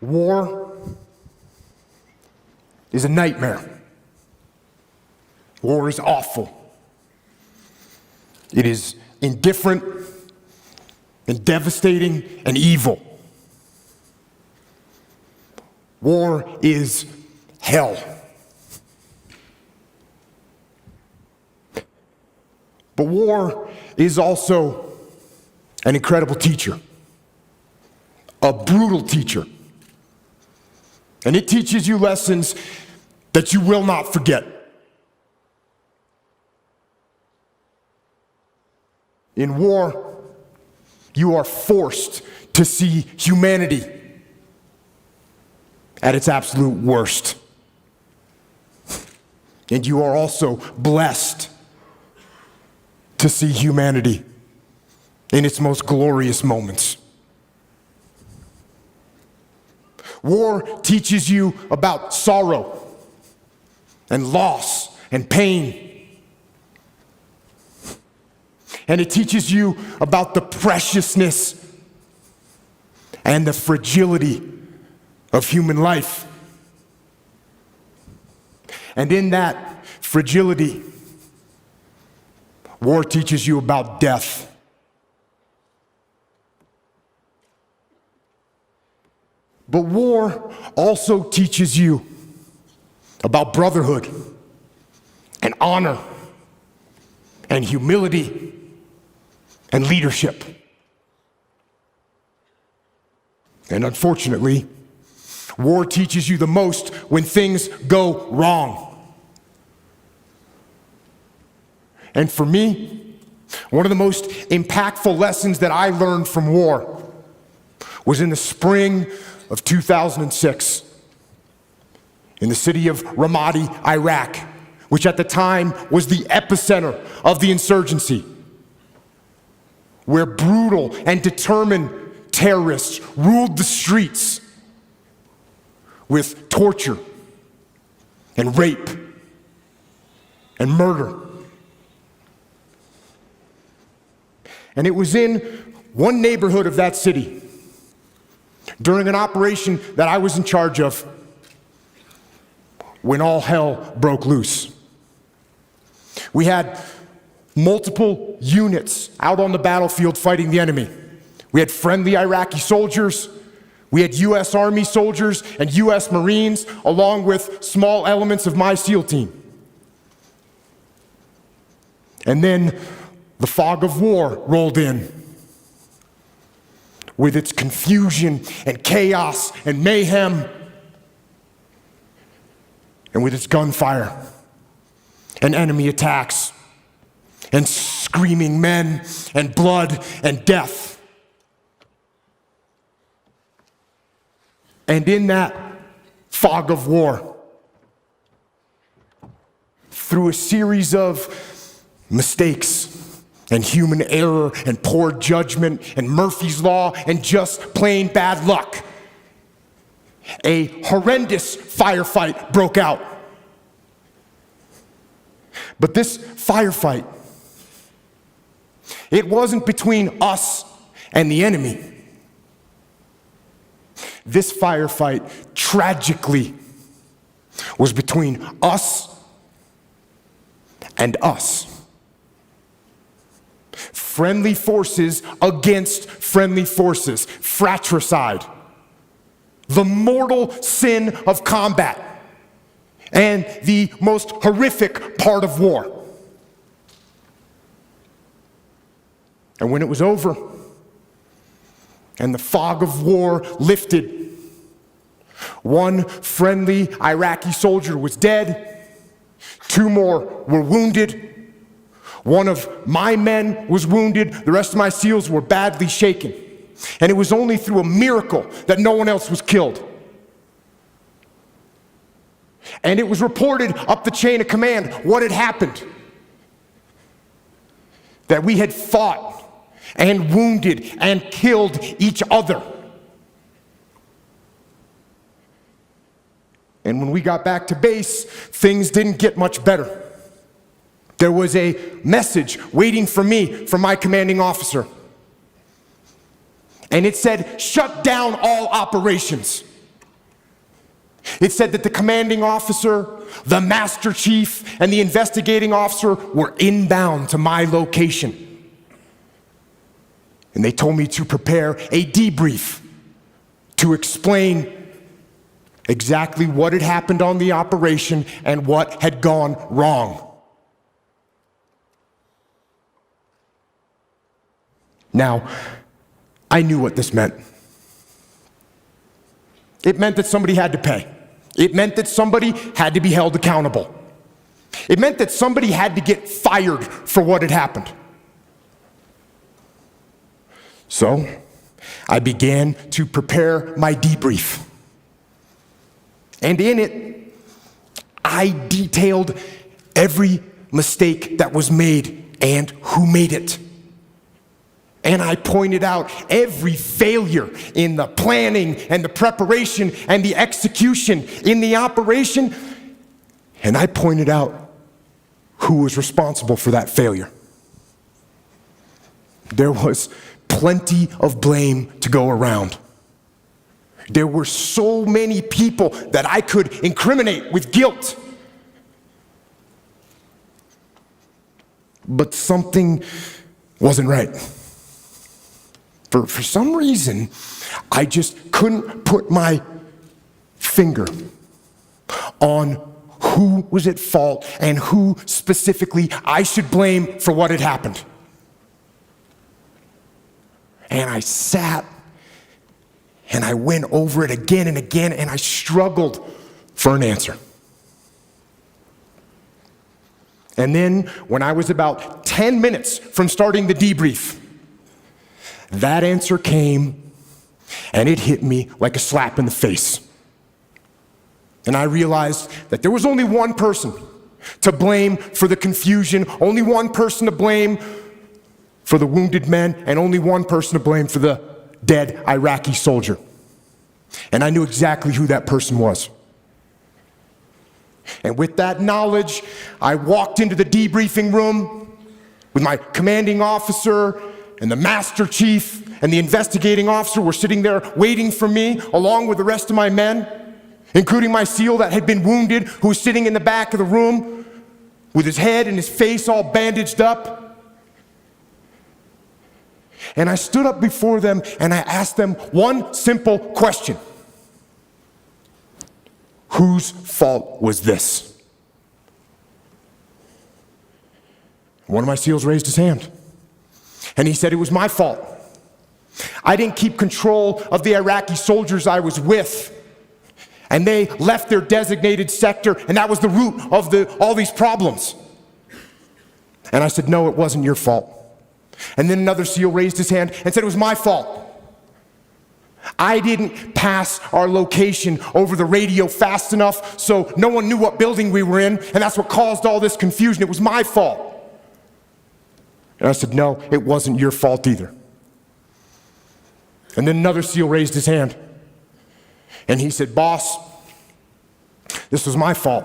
War is a nightmare. War is awful. It is indifferent and devastating and evil. War is hell. But war is also an incredible teacher, a brutal teacher. And it teaches you lessons that you will not forget. In war, you are forced to see humanity at its absolute worst. And you are also blessed to see humanity in its most glorious moments. War teaches you about sorrow and loss and pain. And it teaches you about the preciousness and the fragility of human life. And in that fragility, war teaches you about death. But war also teaches you about brotherhood and honor and humility and leadership. And unfortunately, war teaches you the most when things go wrong. And for me, one of the most impactful lessons that I learned from war was in the spring of 2006 in the city of Ramadi, Iraq, which at the time was the epicenter of the insurgency, where brutal and determined terrorists ruled the streets with torture and rape and murder. And it was in one neighborhood of that city, during an operation that I was in charge of, when all hell broke loose. We had multiple units out on the battlefield fighting the enemy. We had friendly Iraqi soldiers, we had U.S. Army soldiers and U.S. Marines, along with small elements of my SEAL team. And then the fog of war rolled in, with its confusion and chaos and mayhem, and with its gunfire and enemy attacks and screaming men and blood and death. And in that fog of war, through a series of mistakes and human error and poor judgment and Murphy's Law and just plain bad luck, a horrendous firefight broke out. But this firefight, it wasn't between us and the enemy. This firefight, tragically, was between us and us. Friendly forces against friendly forces, fratricide, the mortal sin of combat, and the most horrific part of war. And when it was over, and the fog of war lifted, one friendly Iraqi soldier was dead, 2 more were wounded. One of my men was wounded, the rest of my SEALs were badly shaken. And it was only through a miracle that no one else was killed. And it was reported up the chain of command what had happened. That we had fought and wounded and killed each other. And when we got back to base, things didn't get much better. There was a message waiting for me from my commanding officer. And it said, shut down all operations. It said that the commanding officer, the master chief, and the investigating officer were inbound to my location. And they told me to prepare a debrief to explain exactly what had happened on the operation and what had gone wrong. Now, I knew what this meant. It meant that somebody had to pay. It meant that somebody had to be held accountable. It meant that somebody had to get fired for what had happened. So, I began to prepare my debrief. And in it, I detailed every mistake that was made and who made it. And I pointed out every failure in the planning and the preparation and the execution in the operation. And I pointed out who was responsible for that failure. There was plenty of blame to go around. There were so many people that I could incriminate with guilt. But something wasn't right. For some reason, I just couldn't put my finger on who was at fault and who specifically I should blame for what had happened. And I sat and I went over it again and again, and I struggled for an answer. And then, when I was about 10 minutes from starting the debrief, that answer came, and it hit me like a slap in the face. And I realized that there was only one person to blame for the confusion, only one person to blame for the wounded men, and only one person to blame for the dead Iraqi soldier. And I knew exactly who that person was. And with that knowledge, I walked into the debriefing room with my commanding officer, and the master chief and the investigating officer were sitting there waiting for me, along with the rest of my men, including my SEAL that had been wounded, who was sitting in the back of the room with his head and his face all bandaged up. And I stood up before them and I asked them one simple question. Whose fault was this? One of my SEALs raised his hand. And he said, it was my fault. I didn't keep control of the Iraqi soldiers I was with. And they left their designated sector, and that was the root of all these problems. And I said, no, it wasn't your fault. And then another SEAL raised his hand and said, it was my fault. I didn't pass our location over the radio fast enough, so no one knew what building we were in, and that's what caused all this confusion. It was my fault. And I said, no, it wasn't your fault either. And then another SEAL raised his hand. And he said, boss, this was my fault.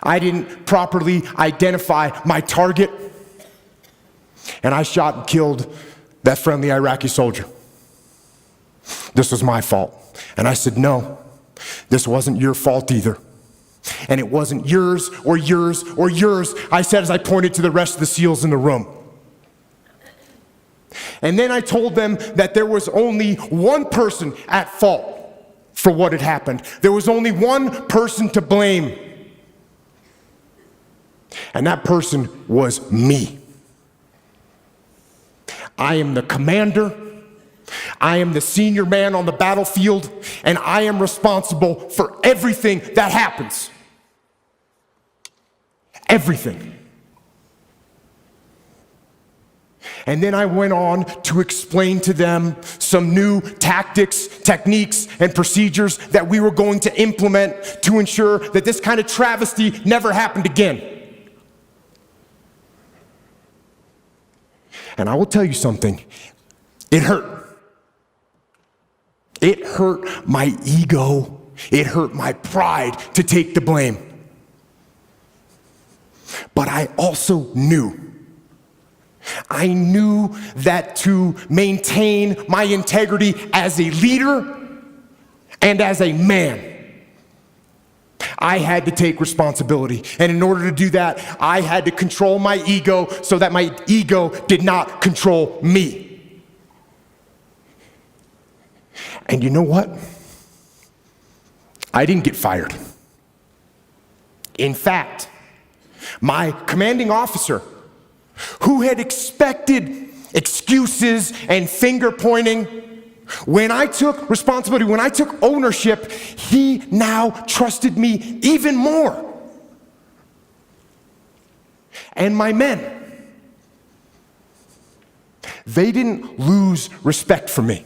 I didn't properly identify my target. And I shot and killed that friendly Iraqi soldier. This was my fault. And I said, no, this wasn't your fault either. And it wasn't yours or yours or yours, I said as I pointed to the rest of the SEALs in the room. And then I told them that there was only one person at fault for what had happened. There was only one person to blame. And that person was me. I am the commander. I am the senior man on the battlefield, and I am responsible for everything that happens. Everything. And then I went on to explain to them some new tactics, techniques, and procedures that we were going to implement to ensure that this kind of travesty never happened again. And I will tell you something, it hurt. It hurt my ego. It hurt my pride to take the blame. But I also knew that to maintain my integrity as a leader, And as a man, I had to take responsibility. And in order to do that, I had to control my ego so that my ego did not control me. And you know what? I didn't get fired. In fact, my commanding officer, who had expected excuses and finger pointing, when I took responsibility, when I took ownership, he now trusted me even more. And my men, they didn't lose respect for me.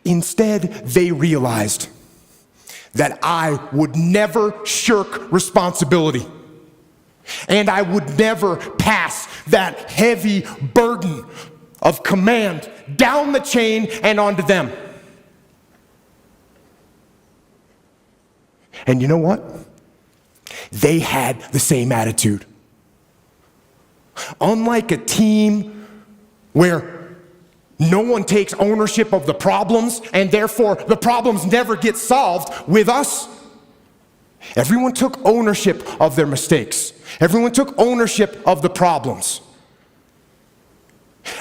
Instead, they realized that I would never shirk responsibility, and I would never pass that heavy burden of command down the chain and onto them. And you know what? They had the same attitude. Unlike a team where no one takes ownership of the problems and therefore the problems never get solved, with us, everyone took ownership of their mistakes. Everyone took ownership of the problems.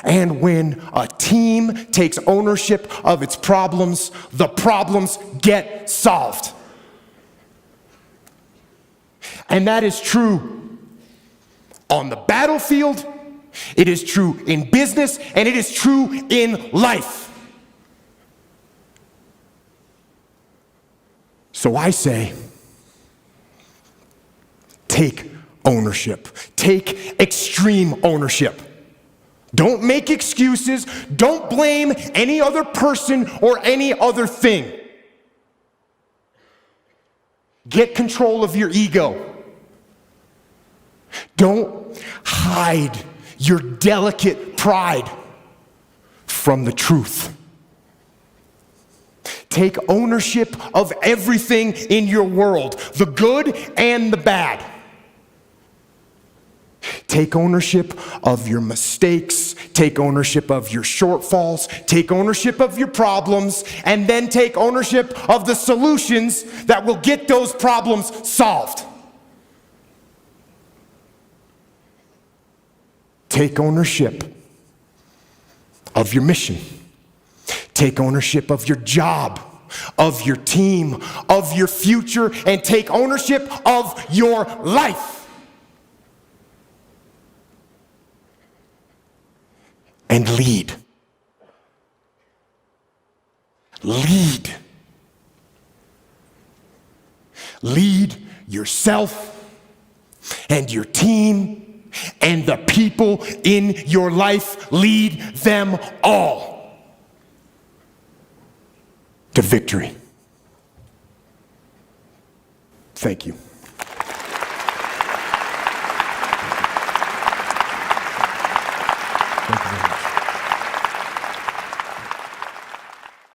And when a team takes ownership of its problems, the problems get solved. And that is true on the battlefield, it is true in business, and it is true in life. So I say, take ownership. Take extreme ownership. Don't make excuses. Don't blame any other person or any other thing. Get control of your ego. Don't hide your delicate pride from the truth. Take ownership of everything in your world, the good and the bad. Take ownership of your mistakes, take ownership of your shortfalls, take ownership of your problems, and then take ownership of the solutions that will get those problems solved. Take ownership of your mission. Take ownership of your job, of your team, of your future, and take ownership of your life. And lead. Lead. Lead yourself and your team and the people in your life. Lead them all to victory. Thank you.